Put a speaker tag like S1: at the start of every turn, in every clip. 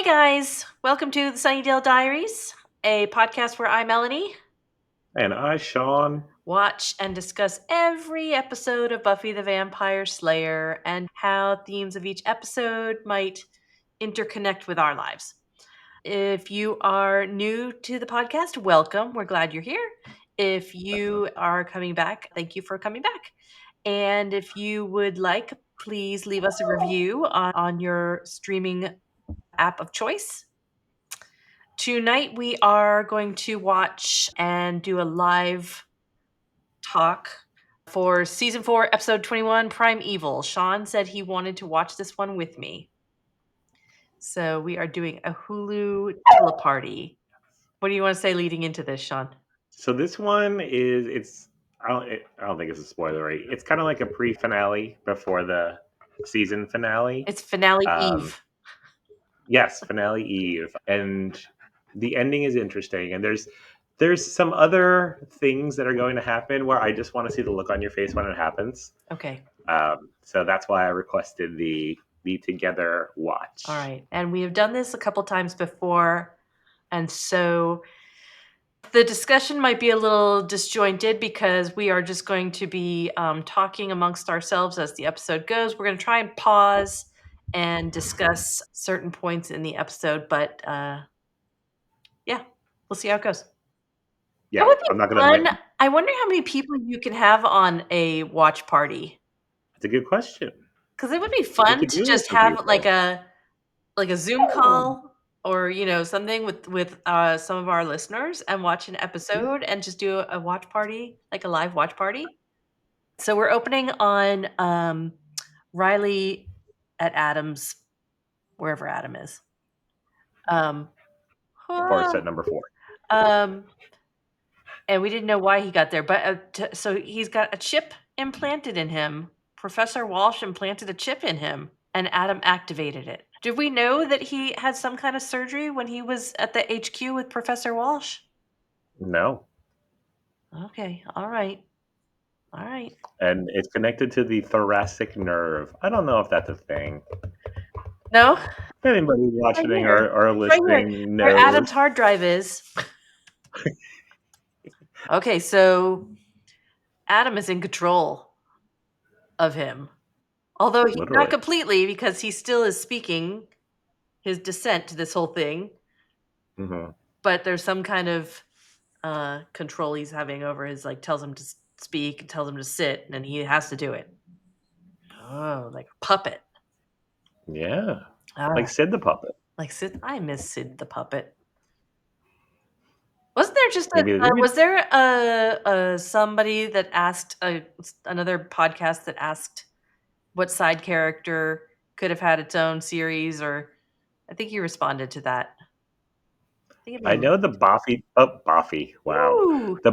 S1: Hey guys, welcome to the Sunnydale Diaries, a podcast where I, Melanie,
S2: And I, Sean.
S1: watch and discuss every episode of Buffy the Vampire Slayer and how themes of each episode might interconnect with our lives. If you are new to the podcast, welcome. We're glad you're here. If you are coming back, thank you for coming back. And if you would like, please leave us a review on your streaming app of choice. Tonight we are going to watch and do a live talk for season 4, episode 21, Primeval. Sean said he wanted to watch this one with me. So we are doing a Hulu teleparty. What do you want to say leading into this, Sean?
S2: So this one I don't think it's a spoiler, right? It's kind of like a pre-finale before the season finale.
S1: It's finale
S2: Um,
S1: eve.
S2: yes, finale eve, and the ending is interesting. And there's some other things that are going to happen where I just want to see the look on your face when it happens.
S1: Okay.
S2: So that's why I requested the together watch.
S1: All right. And we have done this a couple times before. And so the discussion might be a little disjointed because we are just going to be talking amongst ourselves as the episode goes. We're going to try and pause and discuss certain points in the episode, but yeah, we'll see how it goes. That
S2: Yeah,
S1: would
S2: I'm
S1: be
S2: not gonna
S1: fun.
S2: admit.
S1: I wonder how many people you can have on a watch party,
S2: It's a good question.
S1: because it would be
S2: We
S1: fun
S2: could
S1: to
S2: do it with
S1: just
S2: some
S1: have like
S2: people.
S1: a Zoom call or something with some of our listeners and watch an episode and just do a watch party, like a live watch party. So we're opening on Riley at Adam's, wherever Adam is. Um,
S2: Of course, at number 4.
S1: um, and we didn't know why he got there, but so he's got a chip implanted in him. Professor Walsh implanted a chip in him, and Adam activated it. Did we know that he had some kind of surgery when he was at the HQ with Professor Walsh?
S2: No.
S1: Okay, all right.
S2: And it's connected to the thoracic nerve. I don't know if that's a thing.
S1: No,
S2: Anybody
S1: right
S2: watching
S1: here.
S2: or
S1: It's right here,
S2: listening
S1: where
S2: knows.
S1: Adam's hard drive is. Okay, so Adam is in control of him. Although not
S2: Literally.
S1: completely, because he still is speaking his dissent to this whole thing,
S2: Hmm.
S1: but there's some kind of control he's having over his, like, tells him to speak and tells him to sit, and then he has to do it. Oh, like a puppet.
S2: Yeah.
S1: Ah,
S2: Like Sid the Puppet.
S1: like Sid. I miss Sid the puppet. Wasn't there just
S2: Maybe
S1: was there a somebody that asked another podcast that asked what side character could have had its own series, or I think you responded to that. I think it
S2: I
S1: may
S2: know the Buffy. Wow.
S1: Ooh.
S2: The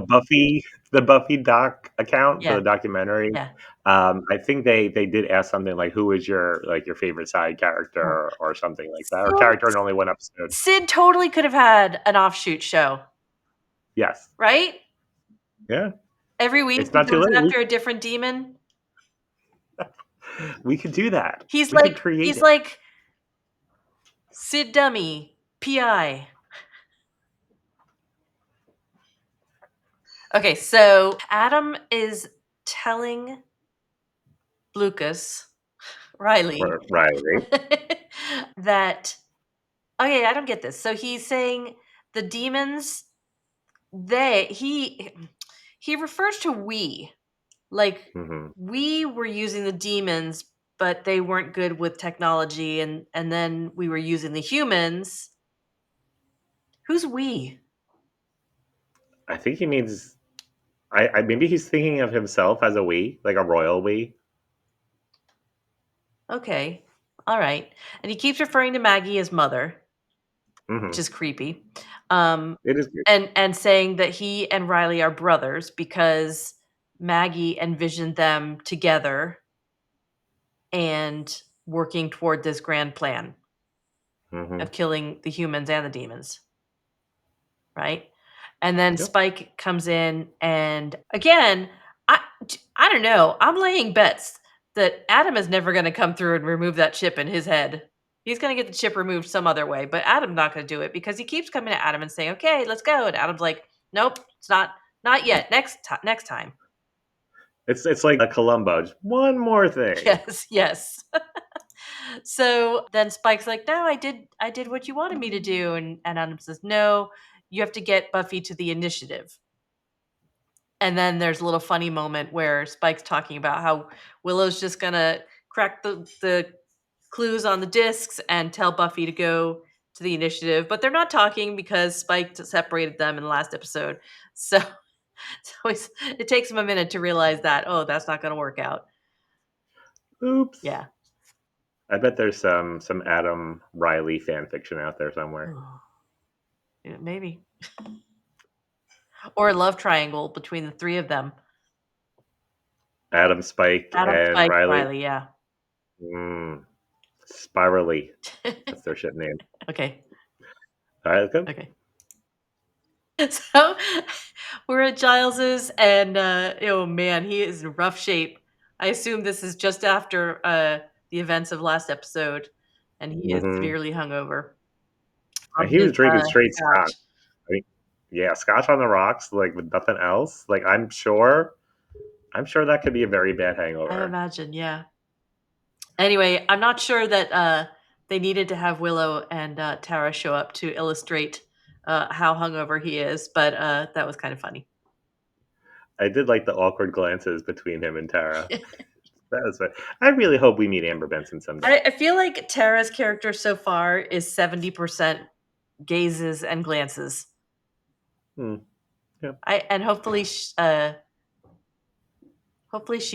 S2: Buffy doc account for
S1: Yeah,
S2: the documentary.
S1: yeah.
S2: I think they did ask something like, who is your favorite side
S1: Oh.
S2: character or something like that, or
S1: So
S2: character in only one episode.
S1: Sid totally could have had an offshoot show,
S2: Yes.
S1: right?
S2: Yeah.
S1: Every week
S2: It's
S1: he
S2: not too
S1: goes
S2: late.
S1: after a different demon.
S2: We could do that.
S1: He's
S2: We could
S1: like
S2: create
S1: he's
S2: it.
S1: like Sid Dummy, PI. Okay, so Adam is telling Lucas, Riley,
S2: Right.
S1: that, okay, I don't get this. So he's saying the demons, he refers to we, like
S2: Hmm.
S1: we were using the demons, but they weren't good with technology, and then we were using the humans. Who's we?
S2: I think he means. I maybe he's thinking of himself as a we, like a royal we.
S1: Okay, all right. And he keeps referring to Maggie as mother, which
S2: Hmm.
S1: is creepy. Um,
S2: It is good.
S1: and saying that he and Riley are brothers because Maggie envisioned them together and working toward this grand plan
S2: Hmm.
S1: of killing the humans and the demons, right? And then
S2: Yep.
S1: Spike comes in, and again, I I don't know. I'm laying bets that Adam is never going to come through and remove that chip in his head. He's gonna get the chip removed some other way, but Adam's not gonna do it because he keeps coming to Adam and saying, "Okay, let's go." And Adam's like, "Nope, it's not yet. Next time."
S2: It's like a Columbo. Just one more thing.
S1: Yes, yes. So then Spike's like, "No, I did what you wanted me to do," and Adam says, "No, you have to get Buffy to the initiative." And then there's a little funny moment where Spike's talking about how Willow's just gonna crack the clues on the discs and tell Buffy to go to the initiative, but they're not talking because Spike separated them in the last episode. So, it takes him a minute to realize that, oh, that's not going to work out.
S2: Oops.
S1: Yeah.
S2: I bet there's some Adam Riley fan fiction out there somewhere.
S1: Yeah, maybe. Or a love triangle between the three of them.
S2: Adam, Spike,
S1: Adam,
S2: and
S1: Spike,
S2: Riley.
S1: Riley, yeah.
S2: Spirally. That's their shit name.
S1: Okay.
S2: All right, let's go.
S1: Okay. So we're at Giles's, and oh man, he is in rough shape. I assume this is just after the events of last episode, and he is
S2: Mm-hmm.
S1: severely hungover from
S2: He
S1: his
S2: was drinking straight scotch.
S1: scotch.
S2: I mean, yeah, scotch on the rocks, like with nothing else. Like I'm sure that could be a very bad
S1: I
S2: hangover.
S1: imagine, yeah. Anyway, I'm not sure that they needed to have Willow and Tara show up to illustrate how hungover he is, but that was kind of funny.
S2: I did like the awkward glances between him and Tara. That was fun. I really hope we meet Amber Benson someday.
S1: I feel like Tara's character so far is 70% gazes and glances.
S2: Hmm. Yeah.
S1: And hopefully she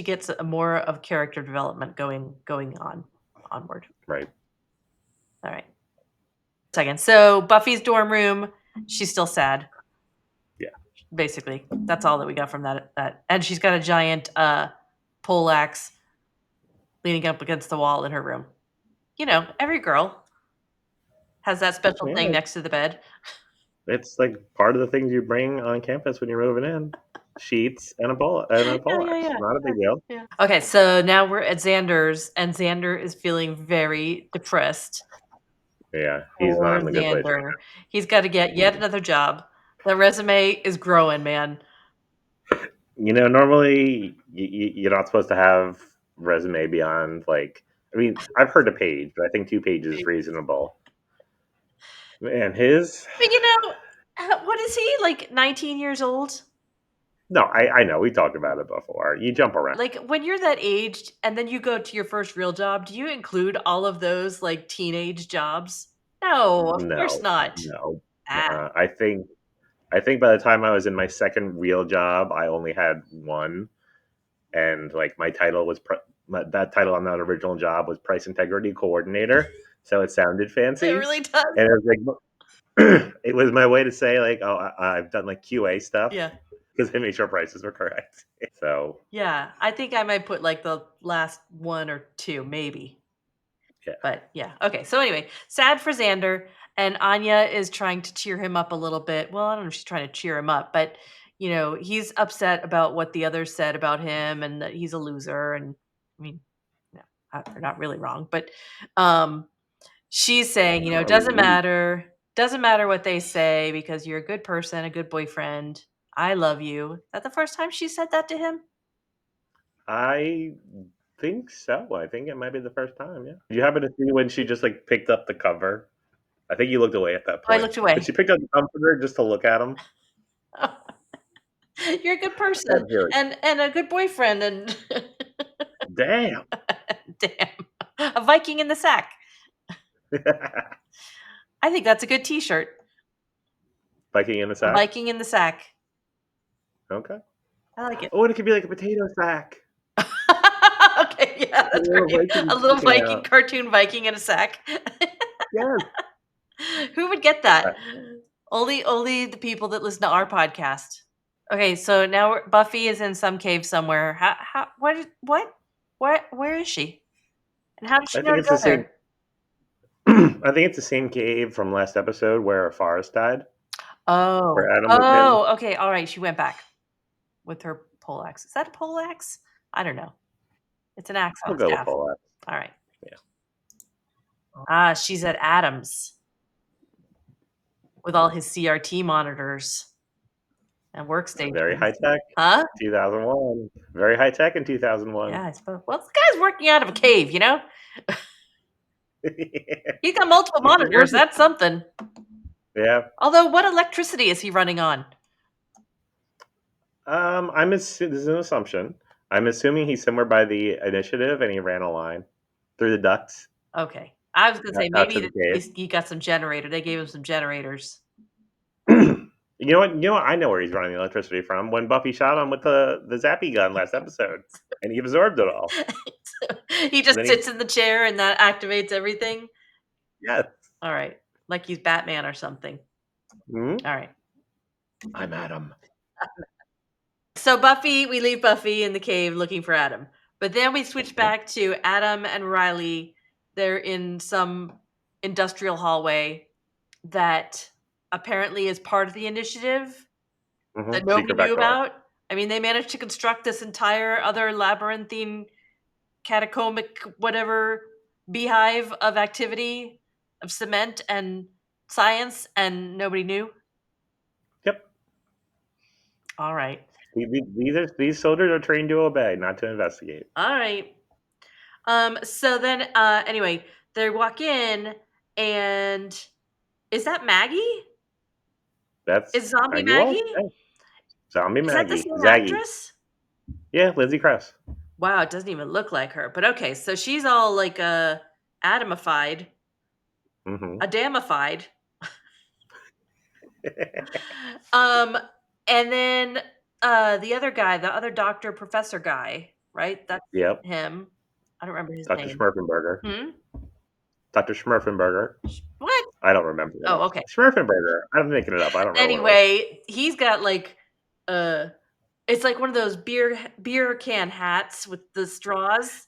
S1: gets more of character development going onward.
S2: Right.
S1: All right. Second. So Buffy's dorm room, she's still sad.
S2: Yeah.
S1: Basically, that's all that we got from that. And she's got a giant pole axe leaning up against the wall in her room. You know, every girl has that special thing
S2: Yeah.
S1: next to the bed.
S2: It's like part of the things you bring on campus when you're moving in. Sheets and a
S1: Yeah,
S2: pole
S1: yeah,
S2: axe.
S1: yeah.
S2: Not a big deal.
S1: Yeah. Okay, so now we're at Xander's, and Xander is feeling very depressed.
S2: Yeah. He's not
S1: Poor
S2: in a good place right
S1: Xander. He's got to get
S2: now.
S1: yet another job. The resume is growing, man.
S2: Normally you're not supposed to have resume beyond like. I mean, I've heard a page, but I think 2 pages is reasonable. Man, his.
S1: But what is he, like 19 years old?
S2: No, I know we talked about it before. You jump around.
S1: Like when you're that aged and then you go to your first real job, do you include all of those like teenage jobs? No, of course
S2: No,
S1: not.
S2: no.
S1: Ah,
S2: I think by the time I was in my second real job, I only had one, and like my title was that title on that original job was price integrity coordinator, so it sounded
S1: it
S2: fancy,
S1: really does.
S2: and it was like it was my way to say like, oh, I've done like QA stuff
S1: Yeah.
S2: because I made sure prices were correct. So
S1: Yeah. I think I might put like the last one or two, maybe.
S2: yeah,
S1: But yeah. Okay. So anyway, sad for Xander. And Anya is trying to cheer him up a little bit. Well, I don't know if she's trying to cheer him up, but he's upset about what the others said about him and that he's a loser. And I mean, no, they're not really wrong, but um she's saying, doesn't matter what they say because you're a good person, a good boyfriend. I love you. Is that the first time she said that to him?
S2: I think so. I think it might be the first time. Yeah. Did you happen to see when she just like picked up the cover? I think you looked away at that
S1: I
S2: point,
S1: looked
S2: but
S1: away.
S2: she picked up the comforter just to look at him.
S1: You're a good person
S2: That's really
S1: and a good boyfriend and
S2: damn.
S1: damn. A Viking in the sack. I think that's a good t-shirt.
S2: Viking in a
S1: A
S2: sack.
S1: Viking in the sack.
S2: Okay.
S1: I like it.
S2: Oh, and it could be like a potato sack.
S1: Okay, yeah,
S2: A
S1: that's
S2: little
S1: great.
S2: Viking
S1: A little
S2: sticking
S1: Viking
S2: out.
S1: cartoon Viking in a sack.
S2: Yes.
S1: Who would get that? Only the people that listen to our podcast. Okay, so now Buffy is in some cave somewhere. Where is she? And how does
S2: I
S1: she know
S2: think
S1: to
S2: it's
S1: go
S2: the same.
S1: there?
S2: I think it's the same cave from last episode where Forrest died,
S1: Oh.
S2: where Adam was in.
S1: Oh, okay, alright, she went back with her pole axe. Is that a pole axe? I don't know. It's an axe on
S2: We'll
S1: a
S2: go with
S1: staff.
S2: Paula.
S1: Alright.
S2: Yeah.
S1: Ah, she's at Adams with all his CRT monitors and
S2: Very high
S1: workstations.
S2: tech.
S1: Huh?
S2: 2001. Very high tech in 2001.
S1: Yeah, I suppose. Well, this guy's working out of a cave, you know? He's got multiple
S2: He's been
S1: monitors.
S2: working.
S1: That's something.
S2: Yeah.
S1: Although, what electricity is he running on?
S2: This is an assumption. I'm assuming he's somewhere by the initiative and he ran a line through the ducts
S1: Okay. I was gonna say
S2: out to
S1: maybe
S2: the
S1: that
S2: cave.
S1: he got some generator. They gave him some generators.
S2: You know what? You know what? I know where he's running the electricity from. When Buffy shot him with the zappy gun last episode, and he absorbed it all.
S1: He
S2: And
S1: just
S2: then he,
S1: sits in the chair and that activates everything.
S2: yes,
S1: All right. Like he's Batman or something.
S2: hmm,
S1: All right.
S2: I'm Adam.
S1: So Buffy, we leave Buffy in the cave looking for Adam. But then we switch back to Adam and Riley. They're in some industrial hallway that apparently is part of the initiative that nobody
S2: Secret
S1: knew
S2: back door.
S1: about. I mean, they managed to construct this entire other labyrinthine, catacomic, whatever beehive of activity, of cement and science, and nobody knew.
S2: Yep.
S1: All right.
S2: These soldiers are trained to obey, not to investigate.
S1: All right. So then anyway, they walk in and is that Maggie?
S2: That's
S1: Is zombie
S2: Maggie Walsh.
S1: Maggie?
S2: Hey, Zombie
S1: Is that the
S2: Maggie.
S1: same
S2: Zaggy.
S1: actress?
S2: Yeah, Lizzie Kress.
S1: Wow, it doesn't even look like her. But okay, so she's all like atomified,
S2: Hmm.
S1: adamified. Um and then the other guy, the other doctor professor guy, right? That's
S2: Yep.
S1: him. I don't remember his
S2: Dr.
S1: name.
S2: Schmurfenberger.
S1: Hmm?
S2: Dr. Schmurfenberger.
S1: What?
S2: I don't remember it.
S1: Oh, okay.
S2: Schmurfenberger. I'm making it up. I don't remember what it was.
S1: Anyway, he's got like uh it's like one of those beer can hats with the straws.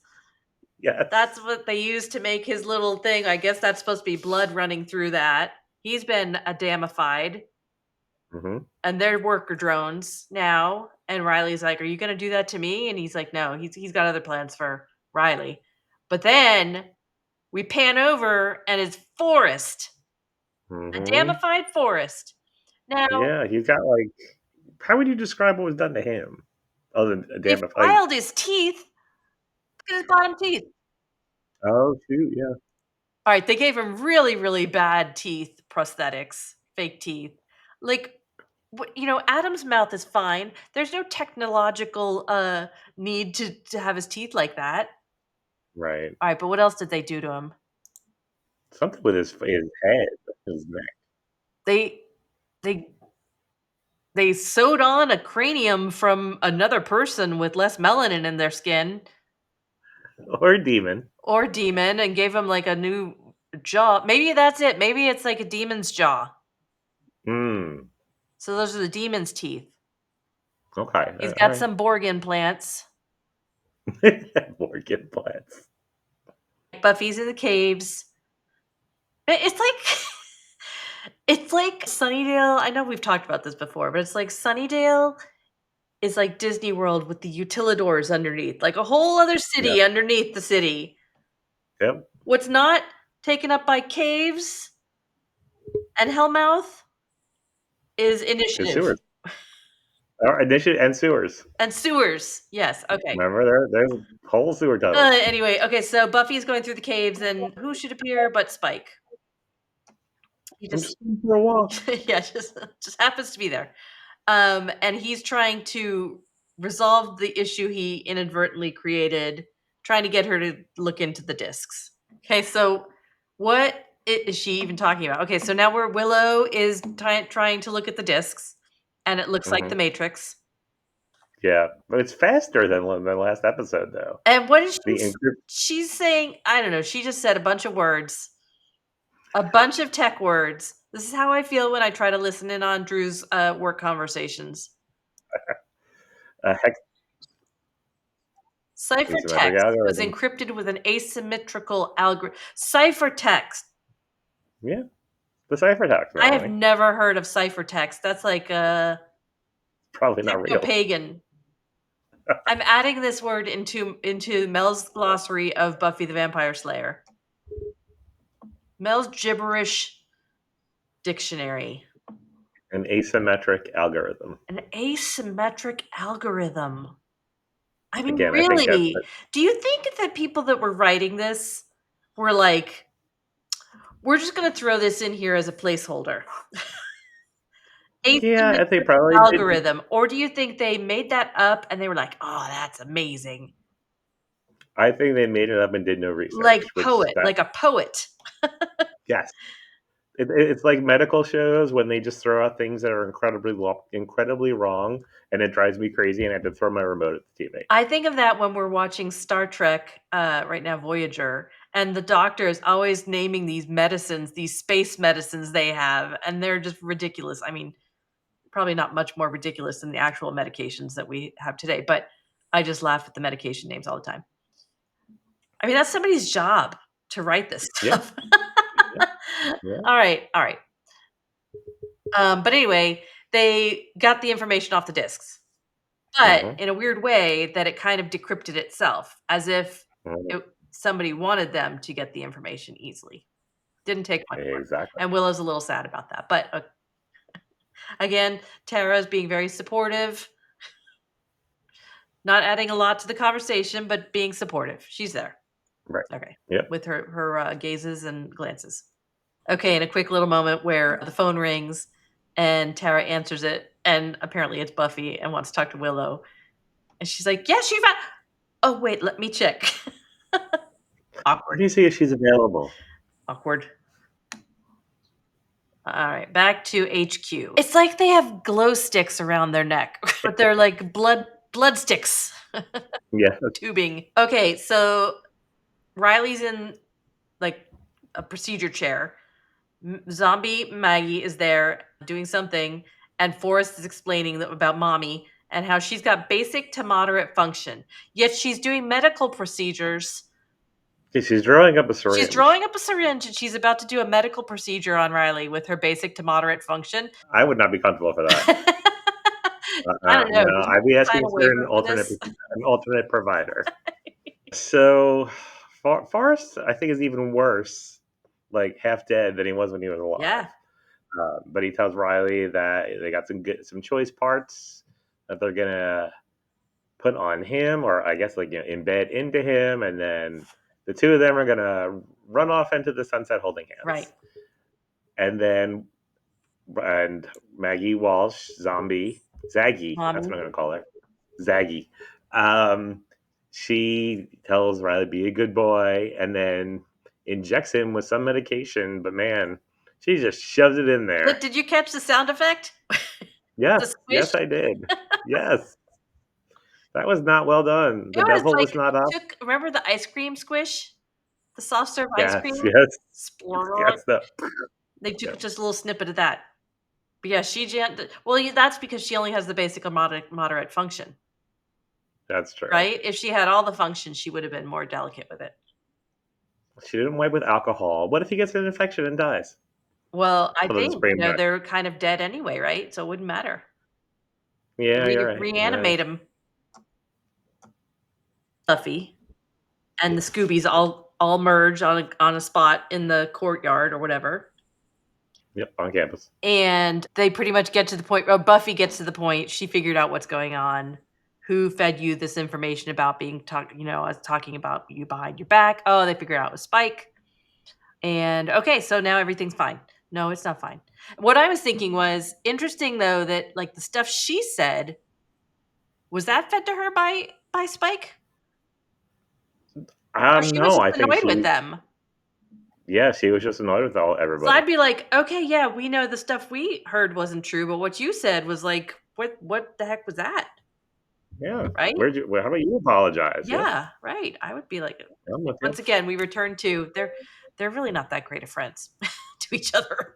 S1: That's
S2: Yes.
S1: what they use to make his little thing. I guess that's supposed to be blood running through that. He's been adamified,
S2: Hmm.
S1: and they're worker drones now. And Riley's like, "Are you going to do that to me?" And he's like, "No, he's got other plans for Riley." But then we pan over, and it's Forest,
S2: Hmm.
S1: adamified Forest. Now
S2: Yeah, he's got like. How would you describe what was done to him? Other than a
S1: they
S2: damn. Like,
S1: filed his teeth. Look at his bottom teeth.
S2: oh shoot, yeah.
S1: All right, they gave him really, really bad teeth prosthetics, fake teeth. Like, Adam's mouth is fine. There's no technological need to have his teeth like that.
S2: Right.
S1: All right, but what else did they do to him?
S2: Something with his head, his neck,
S1: They they they sewed on a cranium from another person with less melanin in their skin
S2: or a demon.
S1: or demon and gave him like a new jaw. Maybe that's it. Maybe it's like a demon's jaw.
S2: Hmm.
S1: So those are the demon's teeth.
S2: Okay.
S1: He's
S2: All
S1: got
S2: right.
S1: some Borg implants.
S2: Morgan plants.
S1: Buffy's in the caves. It's like it's like Sunnydale. I know we've talked about this before, but it's like Sunnydale is like Disney World with the utilidors underneath, like a whole other
S2: Yep.
S1: city underneath the city.
S2: Yep.
S1: What's not taken up by caves and Hellmouth is
S2: It's
S1: initiative
S2: sewers. Or initiative and sewers.
S1: and sewers. Yes. Okay.
S2: Remember, there's whole sewer tunnels.
S1: Anyway, okay. So Buffy's going through the caves, and who should appear but Spike? He
S2: I'm
S1: just
S2: just going for a walk.
S1: yeah, just happens to be there. And he's trying to resolve the issue he inadvertently created, trying to get her to look into the discs. Okay, so what is she even talking about? Okay, so now where Willow is trying to look at the discs, and it looks like
S2: Hmm.
S1: the Matrix.
S2: Yeah, but it's faster than last episode, though.
S1: And what is
S2: The encrypt.
S1: she's saying? I don't know. She just said a bunch of words, a bunch of tech words. This is how I feel when I try to listen in on Drew's work conversations.
S2: Hex asymmetric
S1: Ciphertext was
S2: algorithm.
S1: encrypted with an asymmetrical algorithm. Ciphertext.
S2: Yeah, the ciphertext,
S1: I have
S2: Melanie.
S1: never heard of ciphertext. That's like a
S2: Probably not
S1: techno
S2: real.
S1: pagan. I'm adding this word into Mel's glossary of Buffy the Vampire Slayer. Mel's gibberish dictionary.
S2: An asymmetric algorithm.
S1: An asymmetric algorithm. I mean,
S2: Again, I think that's
S1: really? Do you think that people that were writing this were like, we're just going to throw this in here as a placeholder?
S2: yeah, I think
S1: Asymmetric
S2: probably did.
S1: algorithm. Or do you think they made that up and they were like, oh, that's amazing?
S2: I think they made it up and did no research, which that
S1: Like a poet.
S2: yes, it's like medical shows when they just throw out things that are incredibly wrong, and it drives me crazy, and I have to throw my remote at the TV.
S1: I think of that when we're watching Star Trek, right now, Voyager, and the doctor is always naming these medicines, these space medicines they have, and they're just ridiculous. I mean, probably not much more ridiculous than the actual medications that we have today, but I just laugh at the medication names all the time. I mean, that's somebody's job to write this
S2: Yeah,
S1: stuff.
S2: yeah, yeah.
S1: All right, all right. But anyway, they got the information off the discs, but
S2: Hmm.
S1: in a weird way that it kind of decrypted itself, as if
S2: Hmm.
S1: somebody wanted them to get the information easily. Didn't take much work,
S2: Exactly.
S1: and Willow's a little sad about that. But again, Tara's being very supportive, not adding a lot to the conversation, but being supportive. She's there.
S2: Right.
S1: Okay,
S2: Yep.
S1: with her gazes and glances. Okay, in a quick little moment where the phone rings and Tara answers it, and apparently it's Buffy and wants to talk to Willow, and she's like, "Yeah, she found." Oh wait, let me check.
S2: Let
S1: Awkward.
S2: me see if she's available.
S1: Awkward. All right, back to HQ. It's like they have glow sticks around their neck, but they're like blood sticks.
S2: Yeah.
S1: Tubing. Okay, so Riley's in like a procedure chair. Zombie Maggie is there doing something, and Forrest is explaining about mommy and how she's got basic to moderate function. Yet she's doing medical procedures.
S2: She's drawing up a
S1: She's
S2: syringe.
S1: drawing up a syringe and she's about to do a medical procedure on Riley with her basic to moderate function.
S2: I would not be comfortable for that.
S1: I don't know.
S2: No,
S1: Did you
S2: I'd be
S1: sign
S2: asking
S1: a
S2: for
S1: waiver for this?
S2: an alternate provider. So, Forrest, I think, is even worse, like half dead than he was when he was alive.
S1: Yeah,
S2: But he tells Riley that they got some choice parts that they're gonna put on him, or I guess like embed into him, and then the two of them are gonna run off into the sunset holding
S1: right.
S2: hands. And then and Maggie Walsh, zombie Zaggy, that's
S1: Mommy.
S2: what I'm gonna call her, Zaggy. Um, she tells Riley be a good boy, and then injects him with some medication. But man, she just shoves it in there.
S1: Did you catch the sound effect? The
S2: Yes,
S1: squish?
S2: yes, I did. Yes, that was not well done.
S1: It
S2: The
S1: was
S2: devil
S1: like
S2: was not up.
S1: remember the ice cream squish? The soft serve ice
S2: Yes,
S1: cream?
S2: yes,
S1: Splurg.
S2: yes. The,
S1: They took
S2: yep,
S1: just a little snippet of that. But yeah, well, that's because she only has the basic or moderate function,
S2: that's true.
S1: right? If she had all the functions, she would have been more delicate with it.
S2: She didn't wipe with alcohol. What if he gets an infection and dies?
S1: Well, I
S2: Other than
S1: think,
S2: spraying back.
S1: they're kind of dead anyway, right? So it wouldn't matter.
S2: Yeah, you're right. You're right.
S1: Reanimate them. Buffy and the Scoobies all merge on a spot in the courtyard or whatever.
S2: Yep, on campus.
S1: And they pretty much get to the point, Buffy gets to the point, she figured out what's going on. Who fed you this information about us talking about you behind your back? Oh, they figured out it was Spike. And okay, so now everything's fine. No, it's not fine. What I was thinking was interesting though that like the stuff she said, was that fed to her by Spike? Or she was
S2: No,
S1: just
S2: I think
S1: annoyed with
S2: she.
S1: them?
S2: Yeah, she was just annoyed with
S1: So
S2: everybody.
S1: I'd be like, okay, yeah, we know the stuff we heard wasn't true, but what you said was like, what the heck was that?
S2: Yeah,
S1: Right?
S2: how about you apologize? Yeah,
S1: Yeah, right. I would be like,
S2: I'm with you.
S1: once again, we return to they're really not that great of friends to each other.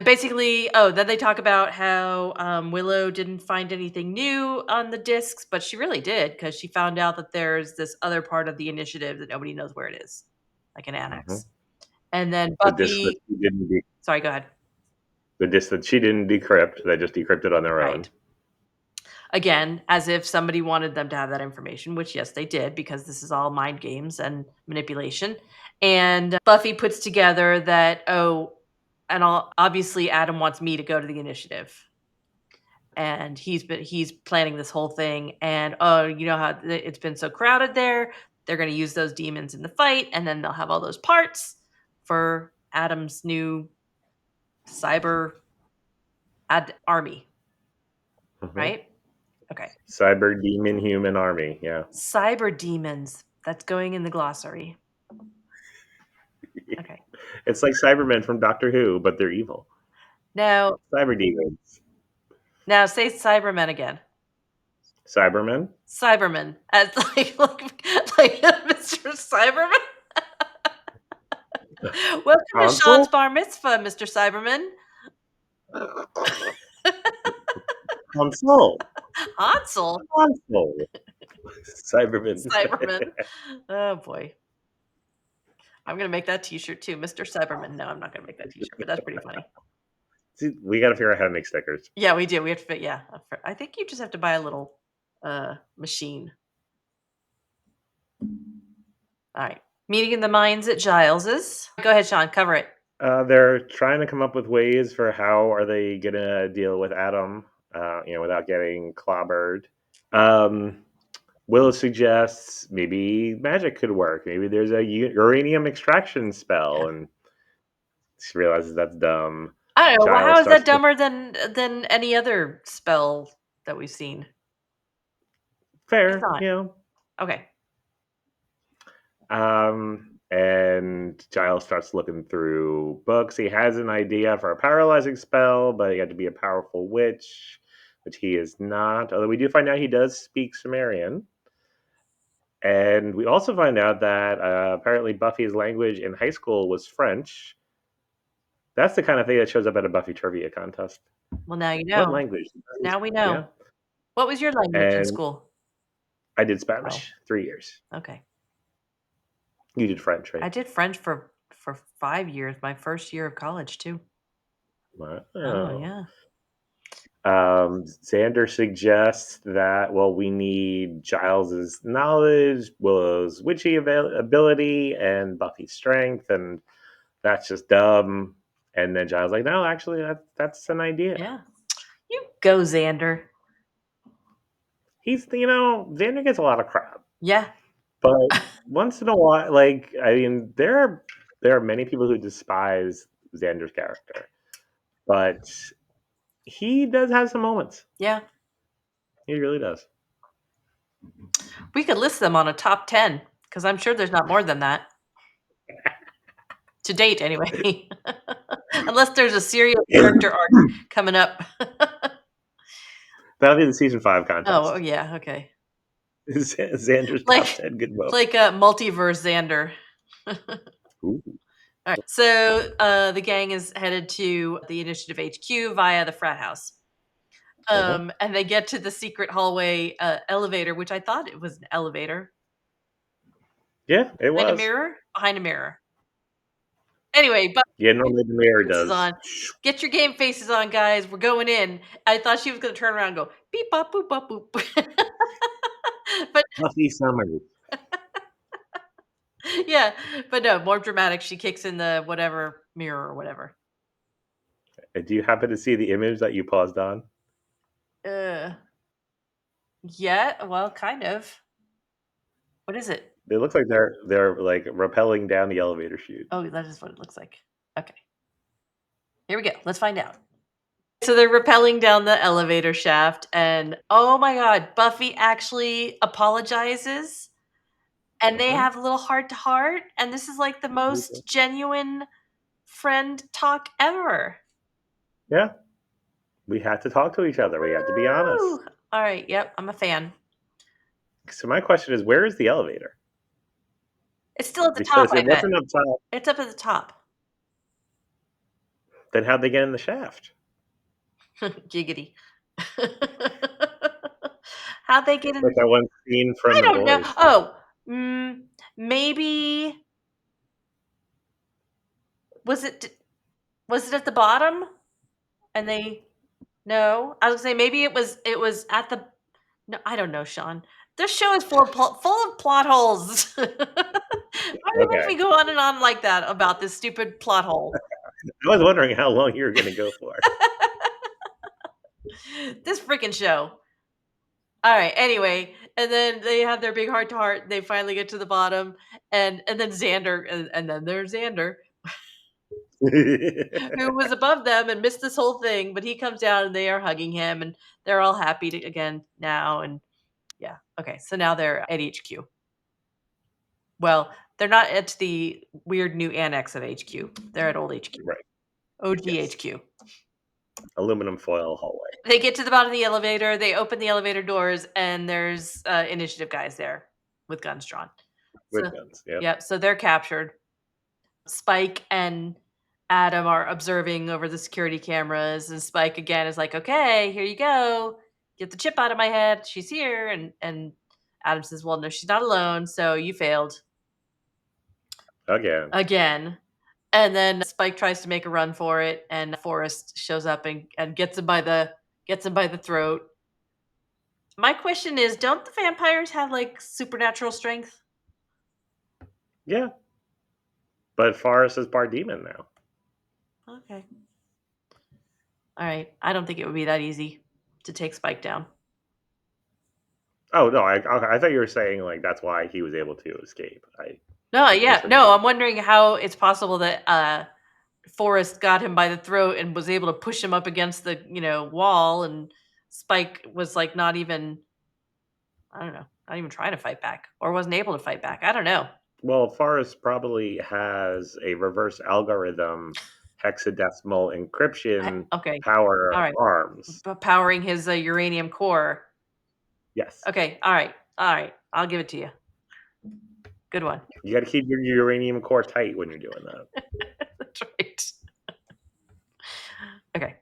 S1: Basically, then they talk about how Willow didn't find anything new on the discs, but she really did because she found out that there's this other part of the initiative that nobody knows where it is, like an
S2: Hmm.
S1: annex. And then
S2: The disc that
S1: Buffy,
S2: she didn't
S1: sorry, go ahead.
S2: the disc that she didn't decrypt, they just decrypted on their
S1: Right.
S2: own.
S1: Again, as if somebody wanted them to have that information, which yes, they did, because this is all mind games and manipulation. And Buffy puts together that, oh, and obviously Adam wants me to go to the initiative. And he's planning this whole thing. And oh, you know how it's been so crowded there. They're going to use those demons in the fight, and then they'll have all those parts for Adam's new cyber army,
S2: Mhm.
S1: right? Okay.
S2: Cyber demon human army. Yeah.
S1: Cyber demons. That's going in the glossary. Okay.
S2: It's like Cybermen from Doctor Who, but they're evil.
S1: Now,
S2: Cyber demons.
S1: say Cybermen again.
S2: Cybermen?
S1: Cybermen, as like Mr. Cyberman. Welcome to Sean's
S2: Console?
S1: bar mitzvah, Mr. Cyberman.
S2: Console.
S1: Hansel,
S2: Console. Cybermen.
S1: Cyberman. Oh boy, I'm gonna make that T-shirt too, Mr. Cyberman. No, I'm not gonna make that T-shirt, but that's pretty funny.
S2: See, we got to figure out how to make stickers.
S1: Yeah, we do. We have to fit. Yeah, I think you just have to buy a little machine. All right. Meeting in the mines at Giles's. Go ahead, Sean. Cover it.
S2: They're trying to come up with ways for how are they gonna deal with Adam, without getting clobbered. Um, Will suggests maybe magic could work. Maybe there's a uranium extraction spell,
S1: Yeah.
S2: and she realizes that's dumb.
S1: I don't know. Well,
S2: Giles
S1: how is that
S2: starts to
S1: dumber than any other spell that we've seen? It's
S2: fair,
S1: not. Okay.
S2: And Giles starts looking through books. He has an idea for a paralyzing spell, but he had to be a powerful witch, which he is not. Although we do find out he does speak Sumerian. And we also find out that apparently Buffy's language in high school was French. That's the kind of thing that shows up at a Buffy trivia contest.
S1: Well, now you
S2: What
S1: know.
S2: language?
S1: Now we
S2: Yeah.
S1: know. What was your language in
S2: And
S1: school?
S2: I did
S1: Oh,
S2: Spanish 3 years.
S1: okay.
S2: You did French,
S1: I
S2: right?
S1: did French for 5 years. My first year of college too. Oh
S2: Wow.
S1: yeah.
S2: Xander suggests that, well, we need Giles's knowledge, Willow's witchy ability, and Buffy's strength, and that's just dumb. And then Giles like, no, actually, that's an idea.
S1: Yeah. You go, Xander.
S2: Xander gets a lot of crap,
S1: Yeah.
S2: but once in a while, like, I mean, there are many people who despise Xander's character, but he does have some moments.
S1: Yeah.
S2: He really does.
S1: We could list them on a top 10 because I'm sure there's not more than that to date, anyway. Unless there's a serial character arc coming up.
S2: That'll be the season 5
S1: Oh
S2: contest.
S1: yeah. Okay.
S2: Xander's top
S1: Like
S2: 10 good moments.
S1: like a multiverse Xander.
S2: Ooh.
S1: All right. So the gang is headed to the Initiative HQ via the frat house.
S2: Uh-huh.
S1: And they get to the secret hallway elevator, which I thought it was an elevator.
S2: Yeah, it
S1: Behind a
S2: was.
S1: mirror? Behind a mirror. Anyway, but
S2: Yeah, normally the mayor
S1: faces
S2: does.
S1: on. Get your game faces on, guys. We're going in. I thought she was going to turn around and go beep bop boop bop boop. But
S2: Buffy Summers.
S1: yeah, but no, more dramatic. She kicks in the whatever mirror or whatever.
S2: Do you happen to see the image that you paused on?
S1: Uh, yeah, well, kind of. What is it?
S2: It looks like they're like rappelling down the elevator chute.
S1: Oh, that is what it looks like. Okay. Here we go. Let's find out. So they're rappelling down the elevator shaft, and oh my god, Buffy actually apologizes, and they
S2: Uh-huh.
S1: have a little heart to heart, and this is like the most genuine friend talk ever.
S2: Yeah, we had to talk to each other. We had to be honest.
S1: Woo! All right, yep, I'm a fan.
S2: So my question is, where is the elevator?
S1: It's still at the top,
S2: Because
S1: I
S2: it
S1: bet.
S2: wasn't up top.
S1: It's up at the top.
S2: Then how'd they get in the shaft?
S1: Giggity. How'd they get in?
S2: Like that one scene from
S1: I
S2: The
S1: don't know.
S2: Boys.
S1: Oh, maybe was it was it at the bottom? And they no, I was gonna say maybe it was at the No, I don't know, Sean. This show is full of plot holes. Why do you make
S2: Okay.
S1: me go on and on like that about this stupid plot hole?
S2: I was wondering how long you were going to go for.
S1: This freaking show. All right. Anyway, and then they have their big heart to heart. They finally get to the bottom, and then Xander, and then there's Xander, who was above them and missed this whole thing, but he comes down and they are hugging him, and they're all happy again now. And yeah, okay. So now they're at HQ. Well, they're not at the weird new annex of HQ. They're at old HQ.
S2: Right.
S1: OG
S2: Yes.
S1: HQ.
S2: Aluminum foil hallway.
S1: They get to the bottom of the elevator. They open the elevator doors, and there's initiative guys there with guns drawn. So,
S2: With guns. Yep.
S1: yep. So they're captured. Spike and Adam are observing over the security cameras, and Spike again is like, "Okay, here you go. Get the chip out of my head. She's here." And Adam says, "Well, no, she's not alone. So you failed
S2: Again.
S1: again." And then Spike tries to make a run for it, and Forrest shows up and gets him by the throat. My question is, don't the vampires have like supernatural strength?
S2: Yeah. But Forrest is bar demon now.
S1: Okay. All right. I don't think it would be that easy to take Spike down.
S2: Oh no, I thought you were saying like that's why he was able to escape. I
S1: No, yeah.
S2: misheard you.
S1: No, I'm wondering how it's possible that Forrest got him by the throat and was able to push him up against the, wall, and Spike was like not even, I don't know, not even trying to fight back, or wasn't able to fight back. I don't know.
S2: Well, Forrest probably has a reverse algorithm hexadecimal encryption
S1: Okay.
S2: power
S1: All right.
S2: arms.
S1: Powering his uranium core.
S2: Yes.
S1: Okay. All right. All right. I'll give it to you. Good one.
S2: You got to keep your uranium core tight when you're doing that.
S1: That's right. Okay.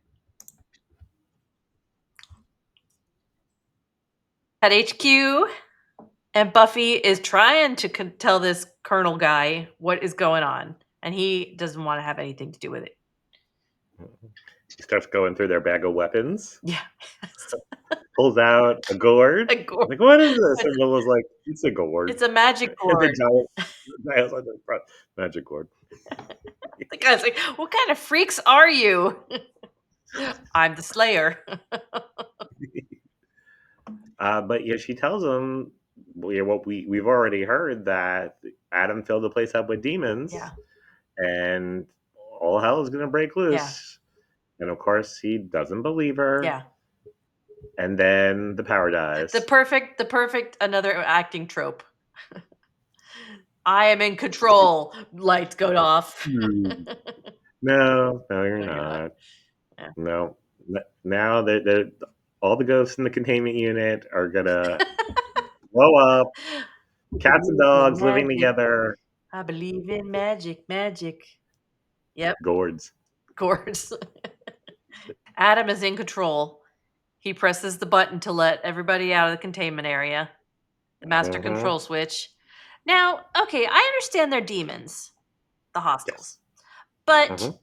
S1: At HQ, and Buffy is trying to tell this Colonel guy what is going on, and he doesn't want to have anything to do with it.
S2: He starts going through their bag of weapons,
S1: Yeah.
S2: pulls out a gourd.
S1: A gourd.
S2: Like, what is this? And Will was like, it's a gourd.
S1: It's a magic
S2: And the
S1: gourd.
S2: giant on the front, magic gourd.
S1: The guy's like, "What kind of freaks are you?" I'm the Slayer.
S2: But yeah, she tells him what we've already heard, that Adam filled the place up with demons,
S1: Yeah.
S2: and all hell is going to break
S1: Yeah.
S2: loose. And of course, he doesn't believe her.
S1: Yeah.
S2: And then the power dies.
S1: The perfect another acting trope. I am in control. Lights go off.
S2: No, you're
S1: No, you're not.
S2: not.
S1: Yeah.
S2: No. Now that all the ghosts in the containment unit are gonna blow up. Cats and dogs living
S1: Magic.
S2: together.
S1: I believe in magic. Magic. Yep.
S2: Gourds.
S1: Gourds. Adam is in control. He presses the button to let everybody out of the containment area. The master
S2: Mm-hmm.
S1: control switch. Now, okay, I understand they're demons, the hostiles.
S2: Yes.
S1: But
S2: Mm-hmm.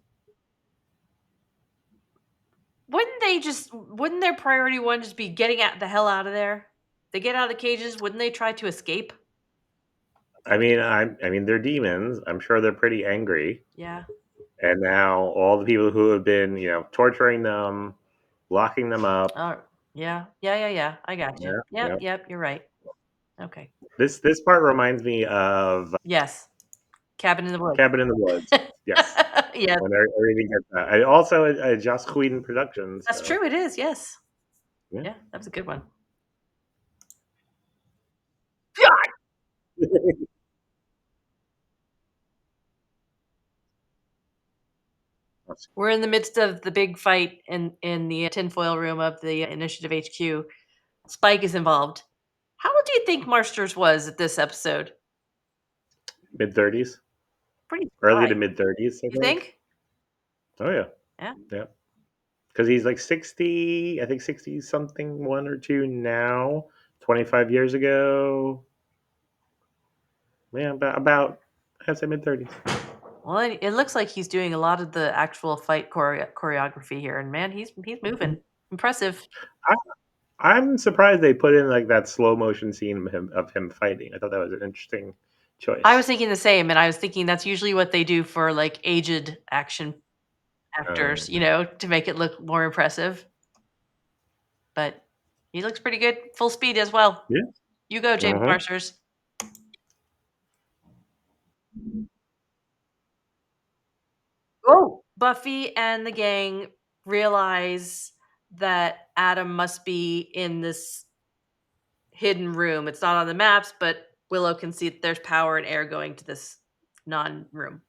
S1: wouldn't their priority one just be getting the hell out of there? They get out of the cages, wouldn't they try to escape?
S2: I mean, they're demons. I'm sure they're pretty angry.
S1: Yeah.
S2: And now all the people who have been, torturing them, locking them up.
S1: Oh, yeah. Yeah. I got you. Yep, you're right. Okay.
S2: This part reminds me of
S1: Yes. Cabin in the Woods.
S2: Cabin in the Woods. Yes.
S1: Yes.
S2: When everything gets I also a Joss Whedon production.
S1: That's
S2: So.
S1: true, it is, yes.
S2: Yeah.
S1: Yeah, that was a good one. We're in the midst of the big fight in the tinfoil room of the Initiative HQ. Spike is involved. How old do you think Marsters was at this episode?
S2: Mid-30s.
S1: Pretty
S2: Early
S1: high.
S2: to mid-30s, I
S1: You think?
S2: Oh, yeah.
S1: Yeah.
S2: Yeah. Because he's like 60, I think 60 something, 1 or 2 now. 25 years ago. Yeah, about I'd say mid-30s.
S1: Well, it looks like he's doing a lot of the actual fight choreography here, and man, he's moving. Impressive.
S2: I'm surprised they put in like that slow motion scene of him fighting. I thought that was an interesting
S1: I was
S2: choice.
S1: thinking the same, and I was thinking that's usually what they do for, like, aged action actors,
S2: Um,
S1: to make it look more impressive, but he looks pretty good full speed as well.
S2: yeah.
S1: You go, James
S2: Hmm.
S1: Marsters. Oh! Buffy and the gang realize that Adam must be in this hidden room. It's not on the maps, but Willow can see that there's power and air going to this non-room.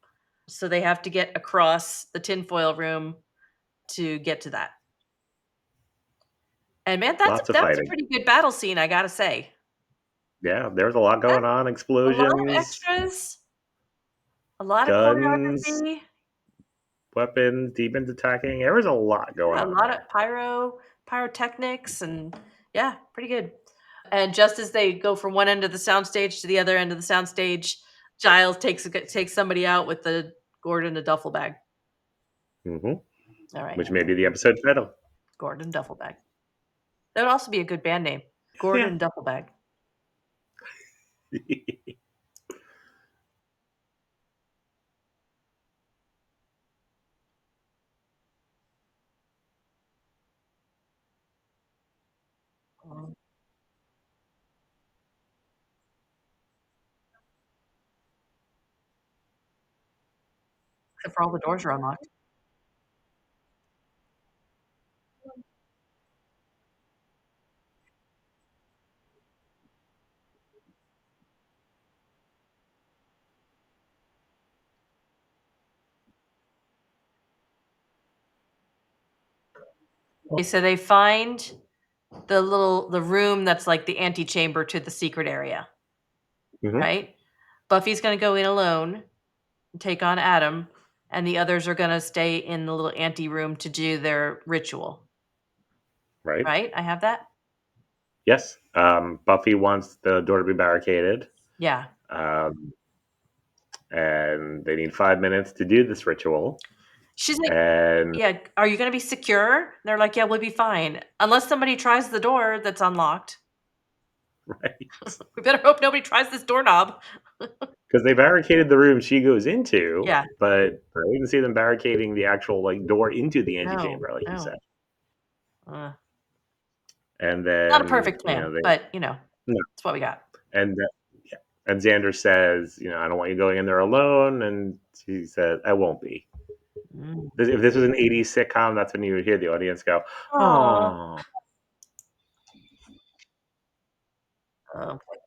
S1: So they have to get across the tinfoil room to get to that. And man,
S2: Lots of
S1: that was a
S2: fighting.
S1: pretty good battle scene, I gotta say.
S2: Yeah, there's a lot
S1: That
S2: going on.
S1: a lot of
S2: Explosions,
S1: extras, a lot of
S2: guns,
S1: choreography,
S2: weapons, demons attacking. There was a lot going
S1: yeah, a
S2: on
S1: lot of
S2: there.
S1: pyrotechnics, and yeah, pretty good. And just as they go from one end of the soundstage to the other end of the soundstage, Giles takes somebody out with the Gourd in a duffel bag.
S2: Hmm.
S1: All right,
S2: Which may be the episode title.
S1: Gourd and duffel bag. That would also be a good band name, Gourd
S2: Yeah.
S1: and duffel bag. Mm, except for all the doors are unlocked. Okay, so they find the room that's like the antechamber to the secret area,
S2: Hmm.
S1: right? Buffy's gonna go in alone and take on Adam, and the others are gonna stay in the little ante room to do their ritual,
S2: Right.
S1: right? I have that?
S2: Yes. Buffy wants the door to be barricaded.
S1: Yeah.
S2: Um, and they need 5 minutes to do this ritual.
S1: She's like,
S2: And
S1: "Yeah, are you gonna be secure?" They're like, "Yeah, we'll be fine. Unless somebody tries the door that's unlocked.
S2: right,
S1: We better hope nobody tries this doorknob."
S2: because they barricaded the room she goes into,
S1: Yeah.
S2: but I didn't see them barricading the actual like door into the
S1: No,
S2: antechamber, like you
S1: no.
S2: said.
S1: Uh,
S2: And
S1: Not a
S2: then
S1: perfect plan,
S2: they
S1: but,
S2: no,
S1: it's what we got.
S2: and yeah, and Xander says, I don't want you going in there alone, and she said, I won't be.
S1: Mm.
S2: If this was an '80s sitcom, that's when you would hear the audience go,
S1: Aw.
S2: "Oh,
S1: Okay.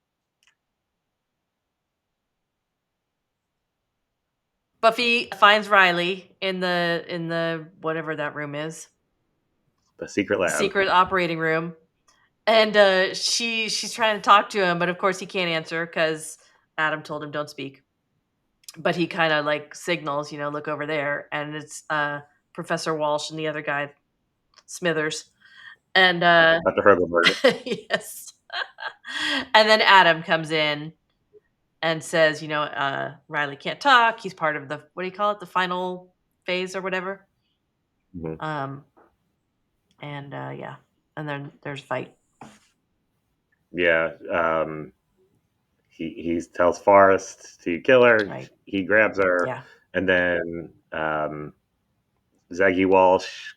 S1: Buffy finds Riley in the whatever that room is,
S2: the secret
S1: the
S2: lab."
S1: secret operating room, and, she's trying to talk to him, but of course he can't answer because Adam told him, "Don't speak." But he kinda, like, signals, "Look over there," and it's, Professor Walsh and the other guy, Smithers, and,
S2: Dr. Hergelberg.
S1: yes. And then Adam comes in and says, "Riley can't talk, he's part of the" what do you call it? The final phase or whatever?
S2: Mhm.
S1: Um, and, yeah, and then there's a fight.
S2: Yeah, he tells Forrest to kill her.
S1: Right.
S2: He grabs her,
S1: Yeah.
S2: and then Zaggy Walsh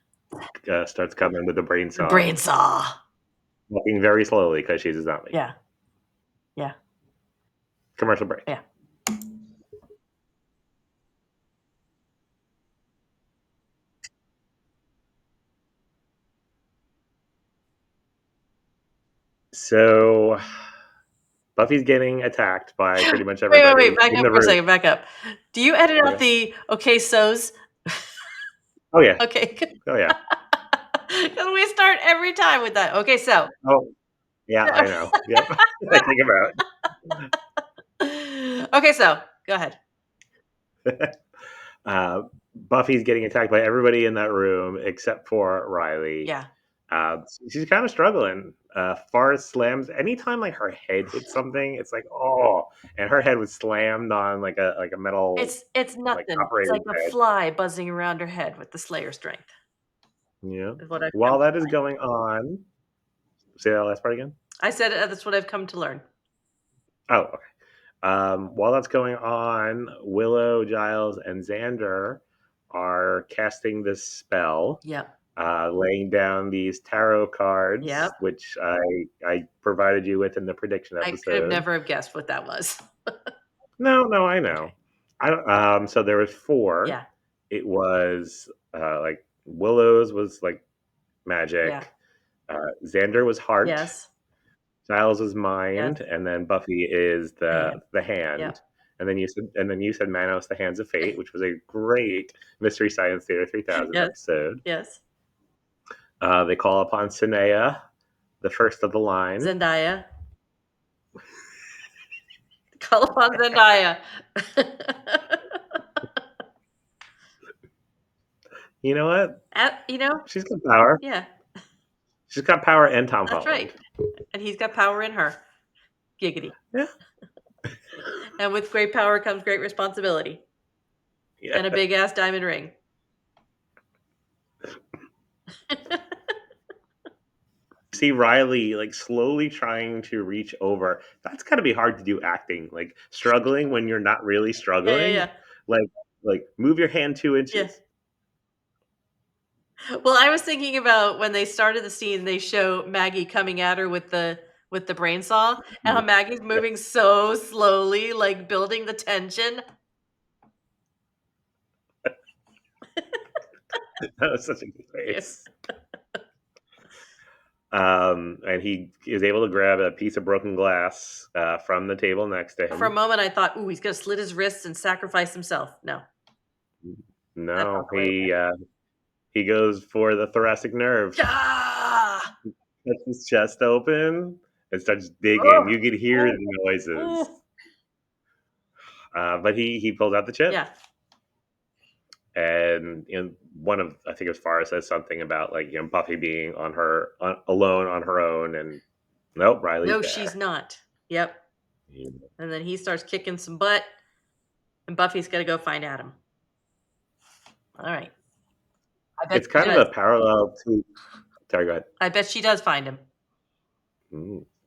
S2: starts coming with a brain
S1: The
S2: saw,
S1: brain saw.
S2: walking very slowly because she's a zombie.
S1: Yeah. Yeah.
S2: Commercial break.
S1: Yeah.
S2: So Buffy's getting attacked by pretty much
S1: Wait,
S2: everybody
S1: back
S2: in
S1: up
S2: the
S1: for a
S2: room.
S1: second, back up. Do you edit out
S2: Okay.
S1: the "okay, so's"?
S2: Oh yeah.
S1: Okay, good.
S2: Oh yeah.
S1: 'Cause we start every time with that, "Okay, so."
S2: Oh yeah. I know. Yep. I think
S1: Okay, so, go ahead.
S2: about. Buffy's getting attacked by everybody in that room except for Riley.
S1: Yeah.
S2: She's kind of struggling. Forrest slams anytime like her head hits something. It's like oh, and her head was slammed on like a metal
S1: It's
S2: like
S1: nothing. It's like
S2: operator's
S1: a
S2: head.
S1: fly buzzing around her head with the Slayer strength,
S2: Yeah.
S1: is what I'm
S2: While that is
S1: feeling.
S2: going on, Say that last part again.
S1: I said that's what I've come to learn.
S2: Oh, okay. While that's going on, Willow, Giles, and Xander are casting this spell,
S1: Yep.
S2: laying down these tarot cards,
S1: Yep.
S2: which I provided you with in the prediction
S1: I could have
S2: episode.
S1: never have guessed what that was.
S2: No, I
S1: Okay.
S2: know. I don't. So there was four.
S1: Yeah.
S2: It was like Willow's was like
S1: Yeah.
S2: magic. Xander was heart.
S1: Yes.
S2: Giles is
S1: Yes.
S2: mind, and then Buffy is
S1: The
S2: the
S1: hand.
S2: the
S1: Yep.
S2: hand. And then you said Manos the hands of fate, which was a great Mystery Science Theater 3000
S1: Yes.
S2: episode.
S1: Yes.
S2: They call upon Sinea, the first of the line.
S1: Zendaya. Call upon Zendaya.
S2: You know what?
S1: You know,
S2: She's got power.
S1: yeah,
S2: She's got power and Tom
S1: that's right.
S2: Holland.
S1: And he's got power in her. Giggity.
S2: Yeah.
S1: And with great power comes great responsibility
S2: Yeah.
S1: and a big ass diamond ring.
S2: See Riley like slowly trying to reach over. That's got to be hard to do acting. Like struggling when you're not really
S1: Yeah, yeah,
S2: struggling.
S1: yeah.
S2: Like move your hand 2
S1: Yeah.
S2: inches.
S1: Well, I was thinking about when they started the scene, they show Maggie coming at her with the brain saw, and how
S2: Mhm.
S1: Maggie's
S2: Yeah,
S1: moving so slowly, like building the tension.
S2: that was such a good
S1: Yeah.
S2: face. And he is able to grab a piece of broken glass from the table next to
S1: For a
S2: him.
S1: moment, I thought, "Ooh, he's gonna slit his wrists and sacrifice himself." No, that's not
S2: No,
S1: the way it went.
S2: he goes for the thoracic nerve.
S1: Ah!
S2: Cuts his chest open and starts
S1: Oh,
S2: digging. You could hear
S1: oh,
S2: the noises.
S1: oh.
S2: But he pulls out the chip.
S1: Yeah,
S2: And one of I think it was Farah says something about like Buffy being alone on her own, and nope, Riley's
S1: no, she's
S2: there.
S1: not. Yep.
S2: Yeah.
S1: And then he starts kicking some butt, and Buffy's gonna go find Adam. All right. I bet
S2: It's
S1: she
S2: kind of
S1: does.
S2: a parallel to. Sorry, go ahead.
S1: I bet she does find him.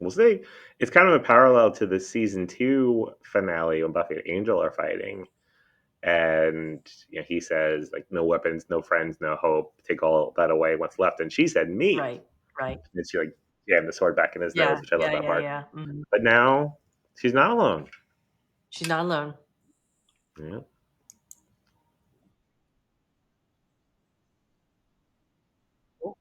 S2: We'll see. It's kind of a parallel to the season 2 finale when Buffy and Angel are fighting, and he says like, "No weapons, no friends, no hope. Take all that away. What's left?" And she said, "Me."
S1: Right. Right.
S2: And she like jammed the sword back in his
S1: Yeah.
S2: nose, which I love
S1: Yeah.
S2: that
S1: Yeah.
S2: part.
S1: Yeah. Mhm.
S2: But now she's not alone.
S1: She's not alone.
S2: Yeah.
S1: Oh,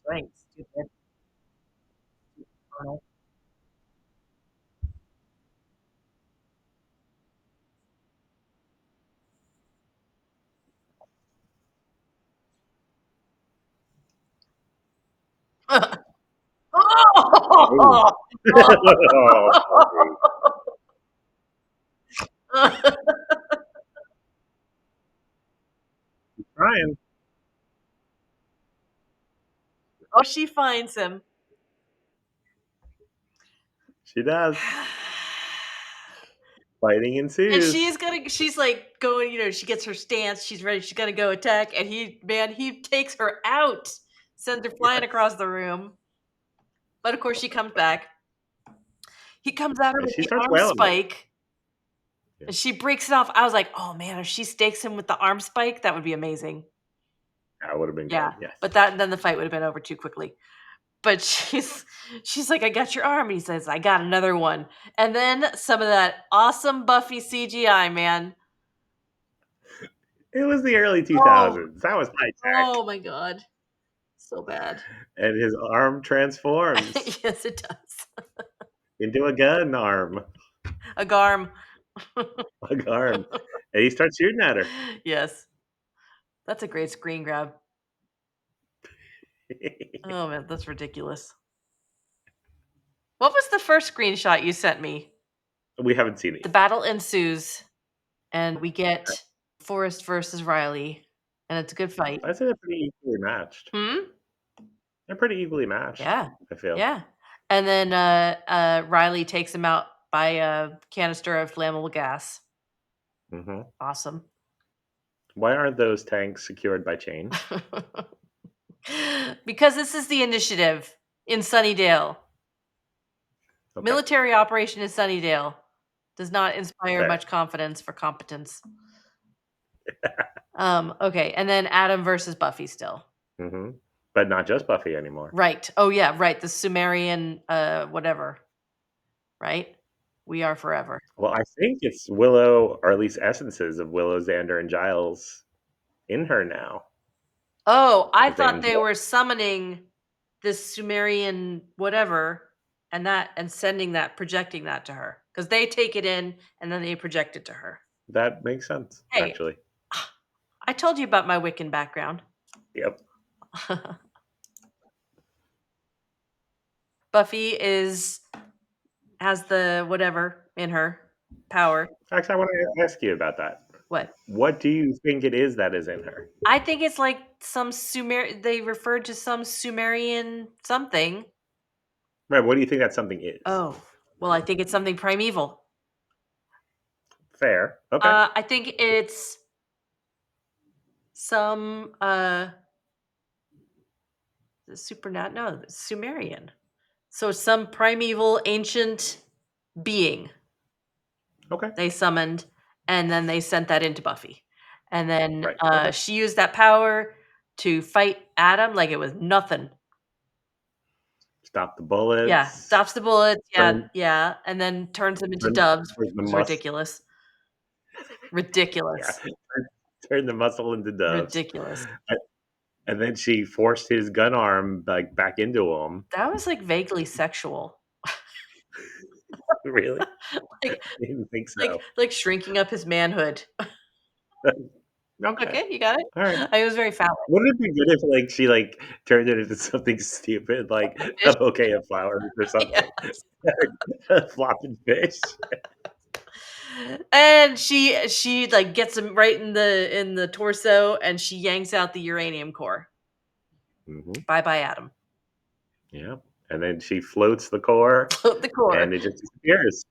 S1: right. Stupid. Colonel.
S2: Ooh.
S1: Oh!
S2: Oh, Buffy. Trying.
S1: Oh, she finds him.
S2: She does. Fighting
S1: And
S2: ensues.
S1: she's like going, she gets her stance, she's ready, she's gonna go attack, and he takes her out, sends her flying
S2: Yes.
S1: across the room. But of course she comes back. He comes at her
S2: And
S1: with
S2: she
S1: the
S2: starts
S1: arm
S2: wailing on
S1: spike,
S2: her.
S1: and she breaks it off. I was like, "Oh man, if she stakes him with the arm spike, that would be amazing."
S2: That would have been
S1: Yeah,
S2: good. Yes.
S1: but then the fight would have been over too quickly. But she's like, "I got your arm." And he says, "I got another one." And then some of that awesome Buffy CGI, man.
S2: It was the early
S1: Oh,
S2: 2000s. That was high tech.
S1: oh my god. So bad.
S2: And his arm transforms
S1: Yes, it does.
S2: into a gun arm.
S1: A garm.
S2: A arm. And he starts shooting at her.
S1: Yes. That's a great screen grab. Oh man, that's ridiculous. What was the first screenshot you sent me?
S2: We haven't seen it
S1: The
S2: yet.
S1: battle ensues, and we get Forrest versus Riley, and it's a good fight.
S2: I'd say they're pretty equally matched.
S1: Hmm?
S2: They're pretty equally matched,
S1: Yeah.
S2: I feel.
S1: Yeah. And then Riley takes him out by a canister of flammable gas.
S2: Mm-hmm.
S1: Awesome.
S2: Why aren't those tanks secured by chains?
S1: Because this is the initiative in Sunnydale.
S2: Okay,
S1: Military operation in Sunnydale does not inspire
S2: fair.
S1: much confidence for competence. Okay, and then Adam versus Buffy still.
S2: Mm-hmm. But not just Buffy anymore.
S1: Right. Oh yeah, right. The Sumerian whatever, right? We are forever.
S2: Well, I think it's Willow, or at least essences of Willow, Xander, and Giles in her now
S1: Oh, I
S2: because they
S1: thought they
S2: enjoy.
S1: were summoning this Sumerian whatever and sending that projecting that to her cuz they take it in and then they project it to her.
S2: That makes sense,
S1: Hey,
S2: actually.
S1: I told you about my Wiccan background.
S2: Yep.
S1: Buffy is has the whatever in her power.
S2: Actually, I want to ask you about that.
S1: What?
S2: What do you think it is that is in her?
S1: I think it's like some they referred to some Sumerian something.
S2: Right. What do you think that something is?
S1: Oh, well, I think it's something primeval.
S2: Fair. Okay.
S1: I think it's some supernat no, Sumerian. So it's some primeval ancient being
S2: Okay.
S1: they summoned, and then they sent that into Buffy. And then
S2: Right. Okay.
S1: she used that power to fight Adam like it was nothing.
S2: Stop the
S1: Yeah,
S2: bullets.
S1: stops the bullets. Yeah,
S2: Turn.
S1: yeah, and then turns them into
S2: Turn,
S1: doves, which
S2: turn the
S1: was
S2: mus.
S1: ridiculous.
S2: Yeah.
S1: Ridiculous.
S2: Turn the muscle into doves.
S1: Ridiculous.
S2: And and then she forced his gun arm like back into him.
S1: That was, like, vaguely sexual.
S2: Really? I
S1: Like
S2: didn't think
S1: like
S2: so.
S1: like shrinking up his manhood.
S2: Okay.
S1: Okay, you got it?
S2: All right.
S1: I was very phallic.
S2: Wouldn't it be good if like she like turned it into something stupid like
S1: A
S2: a
S1: fish.
S2: bouquet of flowers or
S1: Yeah.
S2: something? A flopping fish.
S1: And she, like, gets him right in the torso, and she yanks out the uranium core.
S2: Hmm.
S1: Bye bye, Adam.
S2: Yeah. And then she floats the core
S1: Float the core.
S2: and it just disappears.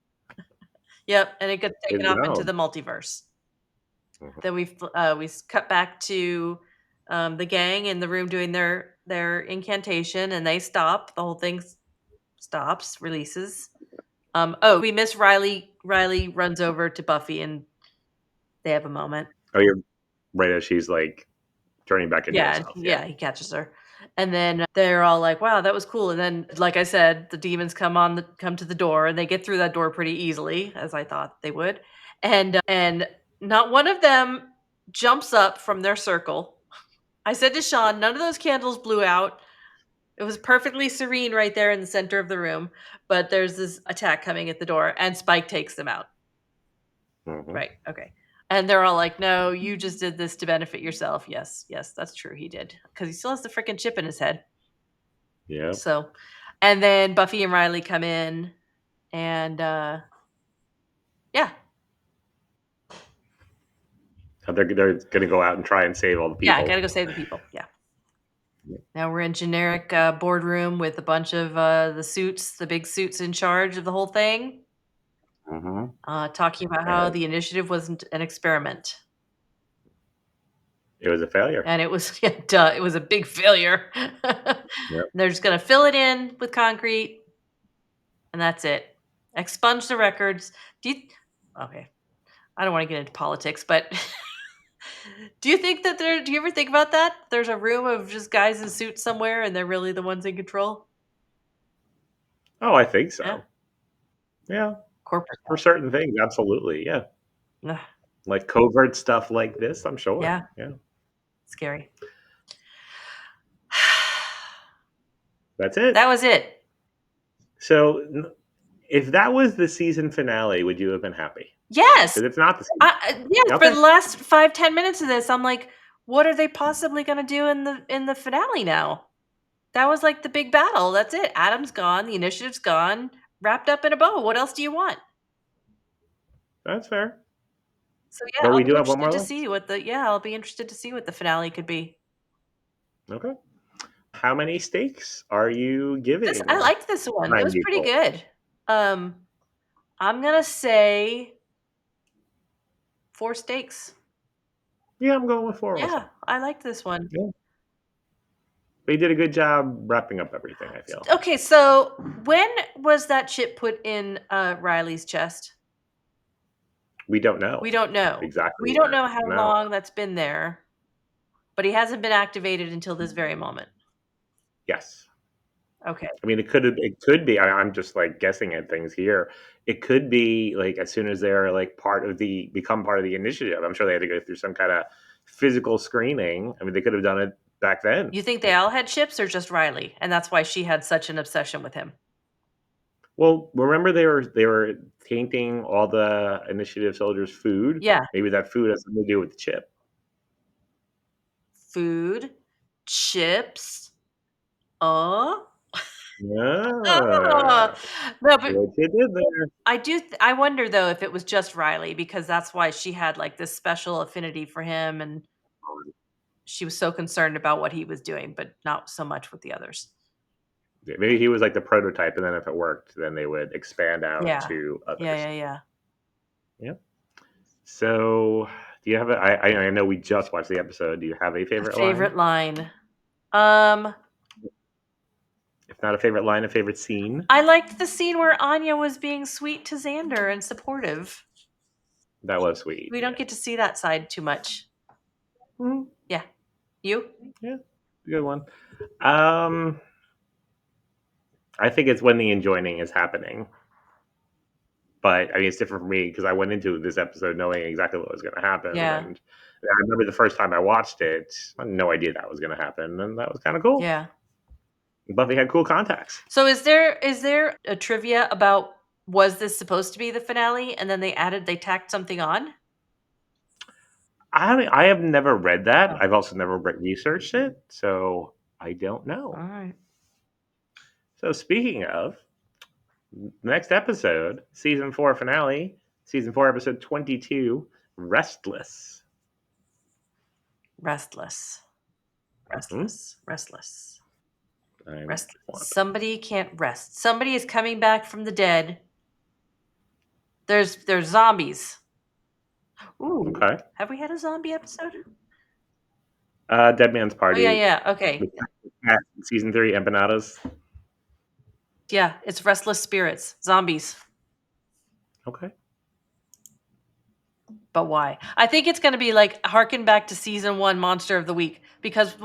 S1: Yep, and it gets taken
S2: It's
S1: off into
S2: gone.
S1: the multiverse.
S2: Mhm.
S1: Then we cut back to the gang in the room doing their incantation, and they stop. The whole thing stops, releases. Oh, we miss Riley. Riley runs over to Buffy, and they have a moment.
S2: Oh, you're right as she's like turning back into
S1: Yeah,
S2: herself. Yeah.
S1: yeah, he catches her, and then they're all like, "Wow, that was cool." And then, like I said, the demons come to the door, and they get through that door pretty easily, as I thought they would. And not one of them jumps up from their circle. I said to Sean, "None of those candles blew out. It was perfectly serene right there in the center of the room." But there's this attack coming at the door, and Spike takes them out.
S2: Hmm.
S1: Right. Okay. And they're all like, "No, you just did this to benefit yourself." Yes, yes, that's true. He did because he still has the freaking chip in his head.
S2: Yeah.
S1: So, and then Buffy and Riley come in, and yeah,
S2: They're going to go out and try and save all the
S1: yeah,
S2: people.
S1: gotta go save the people. Yeah. Now we're in generic boardroom with a bunch of the suits, the big suits in charge of the whole thing,
S2: Hmm.
S1: talking about how
S2: And
S1: the initiative wasn't an experiment.
S2: it was a failure.
S1: And it was yeah, duh, it was a big failure.
S2: Yep.
S1: They're just gonna fill it in with concrete, and that's it. Expunge the records. Do you okay, I don't wanna get into politics, but do you think that do you ever think about that? There's a room of just guys in suits somewhere, and they're really the ones in control?
S2: Oh, I think
S1: Yeah,
S2: so. Yeah.
S1: corporate
S2: For certain things, absolutely. Yeah.
S1: ugh,
S2: Like covert stuff like this, I'm sure.
S1: yeah,
S2: Yeah.
S1: scary.
S2: That's it.
S1: That was it.
S2: So, if that was the season finale, would you have been happy?
S1: Yes!
S2: Because it's not the season.
S1: Yes, for
S2: Okay.
S1: the last 5, 10 minutes of this, I'm like, "What are they possibly gonna do in the finale now?" That was, like, the big battle, that's it. Adam's gone, the initiative's gone, wrapped up in a bow. What else do you want?
S2: That's fair.
S1: So, yeah,
S2: But we
S1: I'll
S2: do
S1: be
S2: have one
S1: interested
S2: more
S1: to
S2: left.
S1: see what the yeah, I'll be interested to see what the finale could be.
S2: Okay. How many steaks are you
S1: I
S2: giving
S1: liked this one, it was pretty
S2: Primeval?
S1: good. Um, I'm gonna say 4 steaks.
S2: Yeah, I'm going with 4
S1: Yeah,
S2: also.
S1: I like this one.
S2: Yeah. They did a good job wrapping up everything, I feel.
S1: Okay, so when was that chip put in Riley's chest?
S2: We don't know
S1: We don't know.
S2: exactly
S1: We don't
S2: when.
S1: know how
S2: No.
S1: long that's been there, but he hasn't been activated until this very moment.
S2: Yes.
S1: Okay.
S2: I mean, it could be. I'm just like guessing at things here. It could be like as soon as they're like become part of the initiative. I'm sure they had to go through some kind of physical screening. I mean, they could have done it back then.
S1: You think they all had chips or just Riley? And that's why she had such an obsession with him.
S2: Well, remember they were tainting all the initiative soldiers' food.
S1: Yeah.
S2: Maybe that food has something to do with the chip.
S1: Food, chips. Oh. Oh.
S2: Ah,
S1: No, but
S2: what you did there.
S1: I wonder though if it was just Riley because that's why she had like this special affinity for him and she was so concerned about what he was doing, but not so much with the others.
S2: Yeah, maybe he was like the prototype, and then if it worked, then they would expand out
S1: Yeah.
S2: to
S1: Yeah,
S2: others.
S1: yeah, yeah.
S2: Yep. So, do you have a? I know we just watched the episode. Do you have a
S1: A
S2: favorite line?
S1: favorite line. Um,
S2: If not a favorite line, a favorite scene.
S1: I liked the scene where Anya was being sweet to Xander and supportive.
S2: That was sweet.
S1: We don't
S2: Yeah.
S1: get to see that side too much.
S2: Mhm.
S1: Yeah. You?
S2: Yeah. Good one. Um, I think it's when the enjoining is happening. But I mean, it's different for me because I went into this episode knowing exactly what was going to happen,
S1: Yeah.
S2: and I remember the first time I watched it, I had no idea that was going to happen, and that was kind of cool.
S1: Yeah.
S2: Buffy had cool contacts.
S1: So is there a trivia about was this supposed to be the finale and then they tacked something on?
S2: I have never read that.
S1: Oh,
S2: I've also never researched it, so I don't
S1: all
S2: know.
S1: right.
S2: So speaking of next episode, season 4 finale, season 4 episode 22, Restless.
S1: Restless.
S2: Hmm?
S1: Restless. Restless.
S2: I'm
S1: Restless.
S2: Wanda.
S1: Somebody can't rest. Somebody is coming back from the dead. There's zombies. Ooh.
S2: Okay.
S1: Have we had a zombie episode?
S2: Dead Man's
S1: Oh yeah,
S2: Party,
S1: yeah. Okay.
S2: the cat, season 3, Empanadas.
S1: Yeah, it's restless spirits, zombies.
S2: Okay.
S1: But why? I think it's going to be like harken back to season 1 monster of the week because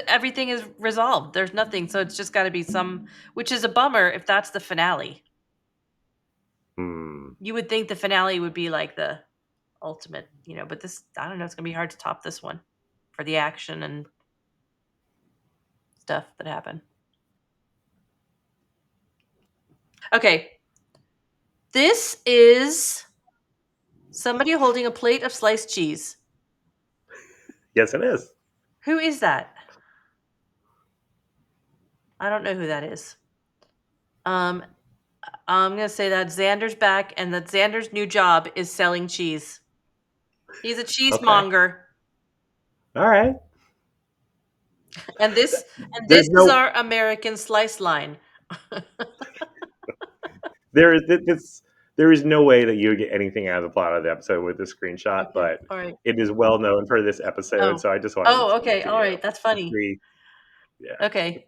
S1: everything is resolved. There's nothing, so it's just got to be some, which is a bummer if that's the finale.
S2: Hmm.
S1: You would think the finale would be like the ultimate, but this, I don't know, it's going to be hard to top this one for the action and stuff that happened. Okay. This is somebody holding a plate of sliced cheese.
S2: Yes, it is.
S1: Who is that? I don't know who that is. Um, I'm gonna say that Xander's back, and that Xander's new job is selling cheese. He's a
S2: Okay.
S1: cheesemonger,
S2: All right.
S1: and this
S2: There's
S1: is
S2: no
S1: our American slice line.
S2: there is this there is no way that you would get anything out of the plot of the episode with this screenshot,
S1: Okay,
S2: but
S1: all right.
S2: it is well known for this episode,
S1: Oh,
S2: so I just wanted to
S1: oh,
S2: give it
S1: okay,
S2: to
S1: all
S2: you.
S1: right. That's funny.
S2: Yeah.
S1: Okay.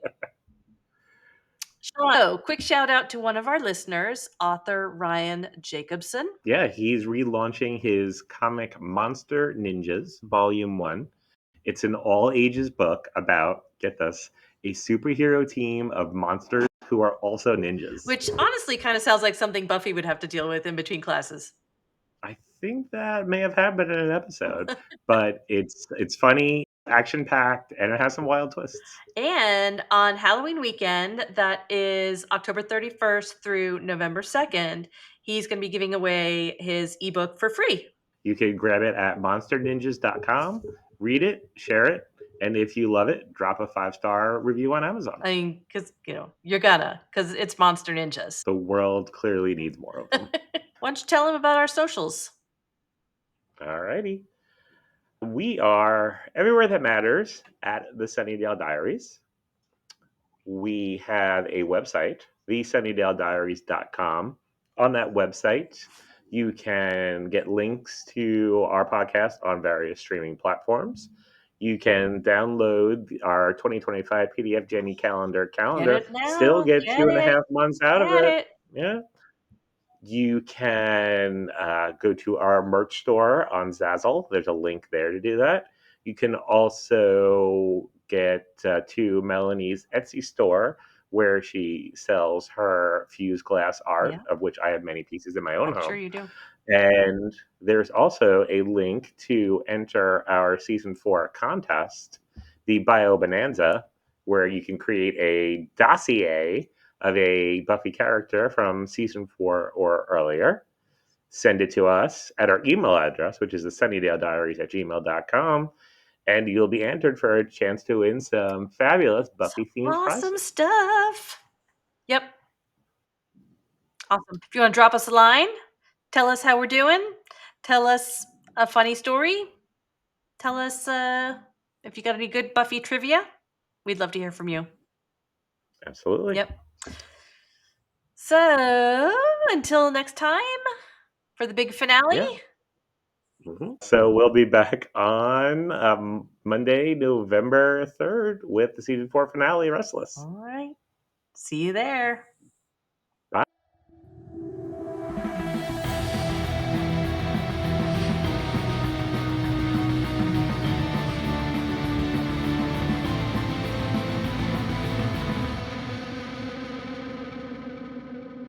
S1: So, quick shout out to one of our listeners, author Ryan Jacobson.
S2: Yeah, he's relaunching his comic Monster Ninjas Volume 1. It's an all ages book about, get this, a superhero team of monsters who are also ninjas.
S1: Which honestly kind of sounds like something Buffy would have to deal with in between classes.
S2: I think that may have happened in an episode, but it's funny, action packed, and it has some wild twists.
S1: And on Halloween weekend, that is October 31st through November 2nd, he's going to be giving away his ebook for free.
S2: You can grab it at monsterninjas.com, read it, share it, and if you love it, drop a 5-star review on Amazon.
S1: I mean, because, you're gonna, because it's Monster Ninjas.
S2: The world clearly needs more of them.
S1: Why don't you tell him about our socials?
S2: Alrighty. We are everywhere that matters at the Sunnydale Diaries. We have a website, thesunnydalediaries.com. On that website, You can get links to our podcast on various streaming platforms. You can download our 2025 PDF Jenny
S1: Get
S2: calendar,
S1: it
S2: still
S1: now.
S2: get
S1: Get
S2: two and a
S1: it.
S2: half months out of
S1: Get
S2: it.
S1: it.
S2: Yeah. You can go to our merch store on Zazzle. There's a link there to do that. You can also get to Melanie's Etsy store, where she sells her fused glass art,
S1: Yeah,
S2: of which I have many pieces in my own
S1: I'm sure
S2: home.
S1: you do.
S2: And there's also a link to enter our season 4 contest, the Bio Bonanza, where you can create a dossier of a Buffy character from season 4 or earlier. Send it to us at our email address, which is the sunnydalediaries@gmail.com, and you'll be entered for a chance to win some fabulous
S1: Some
S2: Buffy themed
S1: awesome
S2: prizes.
S1: stuff. Yep. Awesome. If you want to drop us a line, tell us how we're doing, tell us a funny story, tell us if you got any good Buffy trivia. We'd love to hear from you.
S2: Absolutely.
S1: Yep. So until next time for the big finale.
S2: Yeah. So we'll be back on Monday, November 3rd with the season 4 finale, Restless.
S1: All right. See you there.